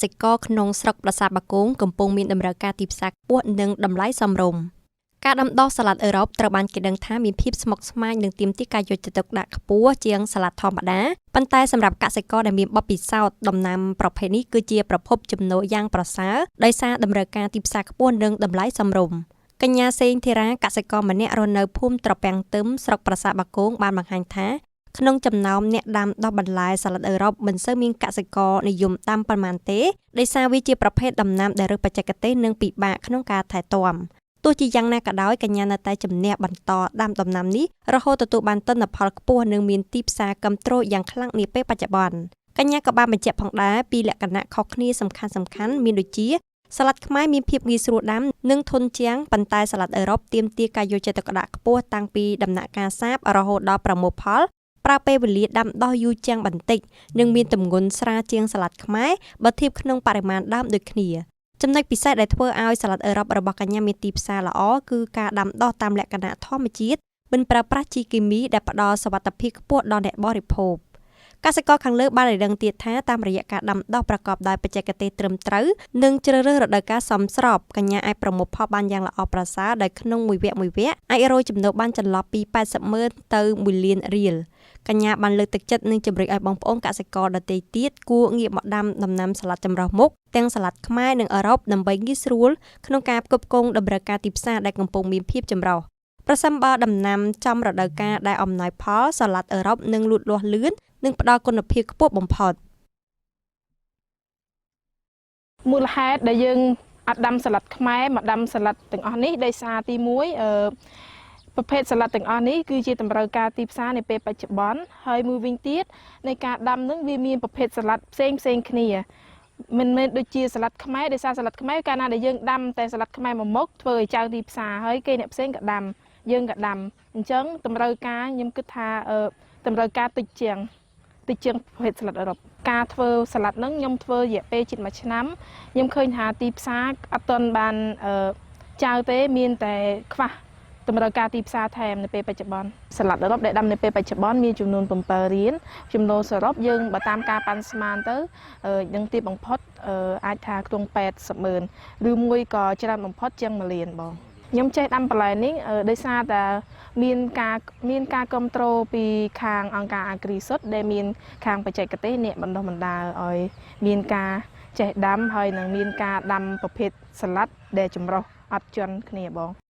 សិករក្នុងស្រុកប្រាសាទបាគងកំពុងមានតម្រូវការទីផ្សារខ្ពស់និងតម្លៃសមរម្យការដាំដុះសាឡាត់អឺរ៉ុបត្រូវបានគេដឹងថាមានភាពស្មុគស្មាញនិងទាមទារការយកចិត្តទុកដាក់ខ្ពស់ជាងសាឡាត់ធម្មតាប៉ុន្តែសម្រាប់កសិករដែលមានបទពិសោធន៍ដំណាំប្រភេទនេះគឺជាប្រភពចំណូលយ៉ាងប្រសើរដោយសារតម្រូវការទីផ្សារខ្ពស់និងតម្លៃសមរម្យកញ្ញាសេងធីរ៉ាកសិករម្នាក់រស់នៅភូមិត្រពាំងទឹមស្រុកប្រាសាទបាគងបានបង្ហាញថាក្នុងចំណោមអ្នកដាំដុះបន្លែសាឡាត់អឺរ៉ុបមិនសូវមានកសិករនិយមដាំប៉ុន្មានទេដោយសារវាជាប្រភេទដំណាំដែលរើសបច្ចេកទេសនិងពិបាកក្នុងការថែទាំទោះជាយ៉ាងណាក៏ដោយកញ្ញានៅតែជំនះបន្តដាំដំណាំនេះរហូតទទួលបានទិន្នផលខ្ពស់និងមានទីផ្សារគាំទ្រយ៉ាងខ្លាំងនាពេលបច្ចុប្បន្នកញ្ញាក៏បានបញ្ជាក់ផងដែរពីលក្ខណៈខុសគ្នាសំខាន់មានដូចជាសាឡាត់ខ្មែរមានភាពងាយស្រួលដាំនិងធន់ជាងប៉ុន្តែសាឡាត់អឺរ៉ុបទាមទារការយកចិត្តទុកដាក់ខ្ពស់តាំងពីដំណាក់កាលសាបរហូតដល់ប្រមូលផលប្រើពេលវេលាដាំដុះយូរជាងបន្តិចនិងមានទម្ងន់ស្រាលជាងសាឡាត់ខ្មែរបើធៀបក្នុងបរិមាណដើមដូចគ្នាចំណុចពិសេសដែលធ្វើឲ្យសាឡាត់អឺរ៉ុបរបស់កញ្ញាមានទីផ្សារល្អគឺការដាំដុះតាមលក្ខណៈធម្មជាតិមិនប្រើប្រាស់ជីគីមីដែលផ្ដល់សុវត្ថិភាពខ្ពស់ដល់អ្នកបរិភោគកសិករខាងលើបានឲ្យដឹងទៀតថាតាមរយៈការដាំដុះប្រកបដោយបច្ចេកទេសត្រឹមត្រូវនិងជ្រើសរើសរដូវកាលសមស្របកញ្ញាអាចប្រមូលផលបានយ៉ាងល្អប្រសើរដោយក្នុងមួយវគ្គអាចរកចំណូលបានចន្លោះពី80,000ទៅ1លានរៀលកញ្ញាបានលើកទឹកចិត្តនិងជំរុញឲ្យបងប្អូនកសិករដទៃទៀតគួរងាកមកដាំដំណាំសាឡាត់ចម្រុះមុខទាំងសាឡាត់ខ្មែរនិងអឺរ៉ុបដើម្បីងាយស្រួលក្នុងការផ្គត់ផ្គង់តម្រូវការទីផ្សារដែលកំពុងមានភាពចម្រុះប្រសិនបើដំណាំចំរដូវកាលដែលអំណោយផលសាឡាត់អឺរ៉ុបនឹងលូតលាស់លឿននិងផ្ដល់គុណភាពខ្ពស់បំផុតមូលហេតុដែលយើងអត់ដាំសាឡាត់ខ្មែរមកដាំសាឡាត់ទាំងអស់នេះដោយសារទី1ប្រភេទសាឡាត់ទាំងអស់នេះគឺជាតម្រូវការទីផ្សារនាពេលបច្ចុប្បន្នហើយមួយវិញទៀតនៃការដាំនឹងវាមានប្រភេទសាឡាត់ផ្សេងគ្នាមិនមែនដូចជាសាឡាត់ខ្មែរដោយសារសាឡាត់ខ្មែរកាលណាដែលយើងដាំតែសាឡាត់ខ្មែរមួយមុខធ្វើឲ្យចៅទីផ្សារហើយគេអ្នកផ្សេងក៏ដាំយើងក៏ដាំអញ្ចឹងតម្រូវការខ្ញុំគិតថាតម្រូវការតិចជាងប្រភេទសាឡាត់អឺរ៉ុបការធ្វើសាឡាត់ហ្នឹងខ្ញុំធ្វើរយៈពេលជិត1ឆ្នាំខ្ញុំឃើញថាទីផ្សារអត់ទាន់បានចៅទេមានតែខ្វះតម្រូវការទីផ្សារថែមនៅពេលបច្ចុប្បន្នសាឡាត់អឺរ៉ុបដែលដាំនៅពេលបច្ចុប្បន្នមានចំនួន7រៀលចំណូលសរុបយើងបើតាមការប៉ាន់ស្មានទៅនឹងទីបំផុតអាចថាខ្ទង់80,000ឬមួយក៏ច្រើនបំផុតជាង1លានបងខ្ញុំចេះដាំបន្លែនេះដោយសារតែមានការគ្រប់គ្រងពីខាងអង្គការអាគ្រីសុតដែលមានខាងបច្ចេកទេសអ្នកបណ្ដុះបណ្ដាលឲ្យមានការចេះដាំហើយនឹងមានការដាំប្រភេទសាឡាត់ដែលចម្រុះអត់ជន់គ្នាបង